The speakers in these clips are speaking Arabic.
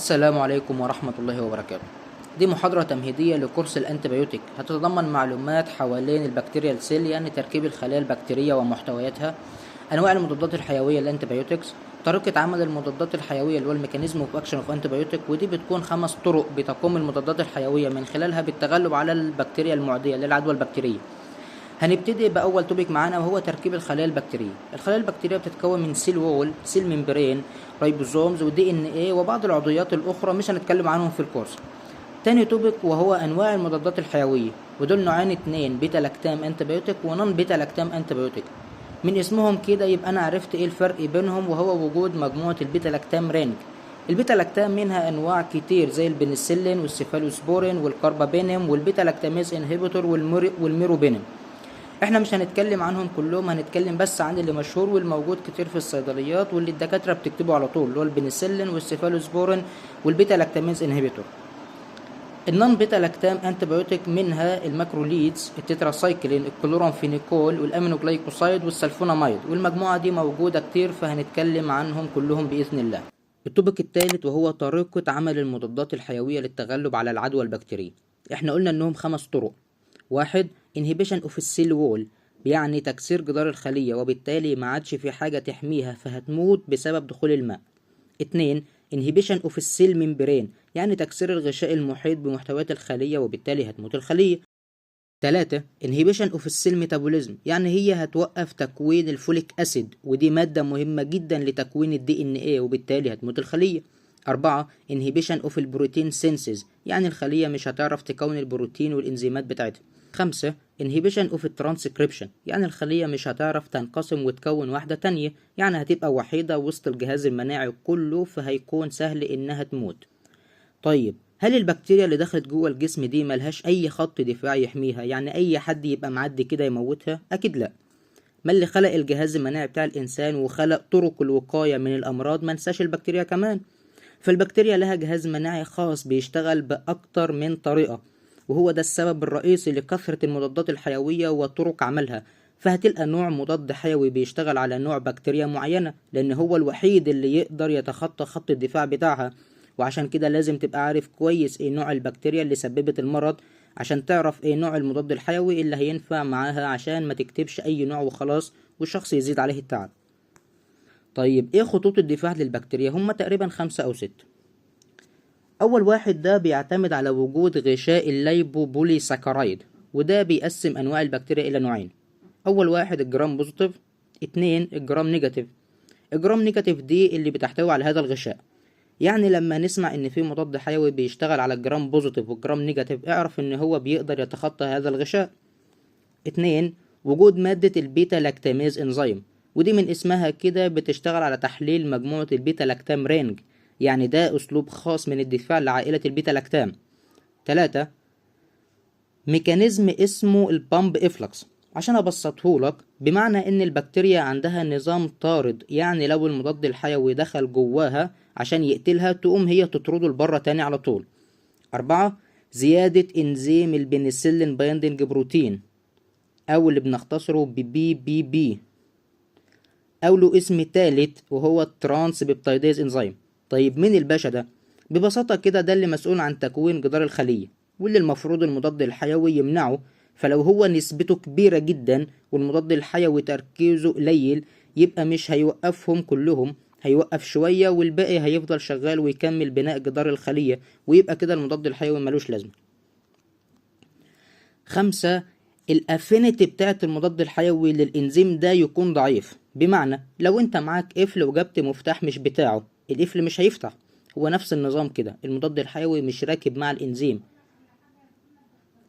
السلام عليكم ورحمة الله وبركاته. دي محاضرة تمهيدية لكورس الأنتيبيوتيك، هتتضمن معلومات حوالين البكتيريال سيل، يعني تركيب الخلايا البكتيرية ومحتوياتها، أنواع المضادات الحيوية الأنتيبيوتكس، طريقة عمل المضادات الحيوية اللي هو الميكانيزم اوف اكشن اوف انتيبيوتيك، ودي بتكون 5 طرق بتقوم المضادات الحيوية من خلالها بالتغلب على البكتيريا المعدية للعدوى البكتيرية. هنبتدي بأول توبيك معانا وهو تركيب الخلايا البكتيرية. الخلايا البكتيرية بتتكون من سيل وول، سيل ممبرين، رايبوزومز، ودي ان ايه، وبعض العضويات الأخرى مش هنتكلم عنهم في الكورس. تاني توبيك وهو أنواع المضادات الحيوية، ودول نوعين اتنين، بيتا لاكتام انتيبيوتيك ونون بيتا لاكتام انتيبيوتيك. من اسمهم كده يبقى أنا عرفت ايه الفرق بينهم، وهو وجود مجموعة البيتا لاكتام رينج. البيتا لاكتام منها أنواع كتير زي البنسلين والسيفالوسبورين والكاربابينم والبيتا لاكتاميز انهبيتور والميروبينم. احنا مش هنتكلم عنهم كلهم، هنتكلم بس عن اللي مشهور والموجود كتير في الصيدليات واللي الدكاتره بتكتبه على طول، اللي هو البنسلين والسيفالوسبورين والبيتا لاكتاميز انهبيتور. النون بيتا لاكتام انتيبيوتيك منها الماكروليدز، التتراسايكلين، الكلورامفينيكول، والامينوجلايكوسايد والسلفوناميد، والمجموعه دي موجوده كتير فهنتكلم عنهم كلهم باذن الله. التوبيك الثالث وهو طريقه عمل المضادات الحيويه للتغلب على العدوى البكتيريه. احنا قلنا انهم 5 طرق. 1. inhibition of السيل وول، يعني تكسير جدار الخلية وبالتالي ما عادش في حاجة تحميها فهتموت بسبب دخول الماء. 2. inhibition of السيل ممبرين، يعني تكسير الغشاء المحيط بمحتويات الخلية وبالتالي هتموت الخلية. 3. inhibition of السيل ميتابوليزم، يعني هي هتوقف تكوين الفوليك أسيد، ودي مادة مهمة جدا لتكوين الدي ان ايه وبالتالي هتموت الخلية. 4. inhibition of البروتين سينسز، يعني الخلية مش هتعرف تكون البروتين والإنزيمات بتاعتها. 5. inhibition of الترانسكريبشن، يعني الخلية مش هتعرف تنقسم وتكون واحدة تانية، يعني هتبقى وحيدة وسط الجهاز المناعي كله فهيكون سهل إنها تموت. طيب هل البكتيريا اللي دخلت جوه الجسم دي ملهاش أي خط دفاعي يحميها، يعني أي حد يبقى معدي كده يموتها؟ أكيد لأ. ما اللي خلق الجهاز المناعي بتاع الإنسان وخلق طرق الوقاية من الأمراض منساش البكتيريا كمان. فالبكتيريا لها جهاز مناعي خاص بيشتغل بأكتر من طريقة، وهو ده السبب الرئيسي لكثرة المضادات الحيوية وطرق عملها. فهتلقى نوع مضاد حيوي بيشتغل على نوع بكتيريا معينة لأن هو الوحيد اللي يقدر يتخطى خط الدفاع بتاعها، وعشان كده لازم تبقى عارف كويس ايه نوع البكتيريا اللي سببت المرض عشان تعرف ايه نوع المضاد الحيوي اللي هينفع معاها، عشان ما تكتبش اي نوع وخلاص والشخص يزيد عليه التعب. طيب ايه خطوط الدفاع للبكتيريا؟ هم تقريبا 5 أو 6. أول واحد ده بيعتمد على وجود غشاء الليبوبوليساكرايد، وده بيقسم أنواع البكتيريا إلى نوعين. أول واحد الجرام بوزيتيف، 2 الجرام نيجاتيف. الجرام نيجاتيف دي اللي بتحتوي على هذا الغشاء، يعني لما نسمع إن في مضاد حيوي بيشتغل على الجرام بوزيتيف والجرام نيجاتيف اعرف إن هو بيقدر يتخطى هذا الغشاء. 2 وجود مادة البيتا لاكتاميز انزيم، ودي من اسمها كده بتشتغل على تحليل مجموعة البيتا لاكتام رينج، يعني ده أسلوب خاص من الدفاع لعائلة البيتا لاكتام. 3 ميكانيزم اسمه البامب افلكس. عشان ابسطهولك، بمعنى ان البكتيريا عندها نظام طارد، يعني لو المضاد الحيوي دخل جواها عشان يقتلها تقوم هي تطرده لبره تاني على طول. 4 زيادة انزيم البنسلين بايندنج بروتين، او اللي بنختصره ببي بي بي، او له اسم تالت وهو الترانس بيبتايديز انزيم. طيب مين الباشا ده؟ ببساطة كده ده اللي مسؤول عن تكوين جدار الخلية، واللي المفروض المضاد الحيوي يمنعه. فلو هو نسبته كبيرة جدا والمضاد الحيوي تركيزه قليل يبقى مش هيوقفهم كلهم، هيوقف شوية والباقي هيفضل شغال ويكمل بناء جدار الخلية، ويبقى كده المضاد الحيوي ملوش لازمة. 5 الافينيتي بتاعت المضاد الحيوي للانزيم ده يكون ضعيف، بمعنى لو انت معاك قفل وجبت مفتاح مش بتاعه القفل مش هيفتح. هو نفس النظام كده، المضاد الحيوي مش راكب مع الانزيم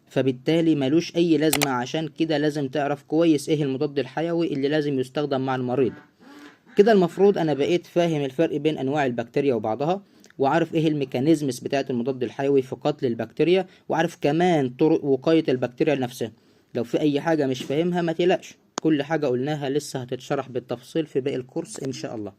فبالتالي ملوش اي لازمة. عشان كده لازم تعرف كويس ايه المضاد الحيوي اللي لازم يستخدم مع المريض. كده المفروض انا بقيت فاهم الفرق بين انواع البكتيريا وبعضها، وعارف ايه الميكانيزمز بتاعت المضاد الحيوي في قتل البكتيريا، وعارف كمان طرق وقاية البكتيريا نفسها. لو في اي حاجة مش فاهمها ما تقلقش، كل حاجة قلناها لسه هتتشرح بالتفصيل في باقي الكورس ان شاء الله.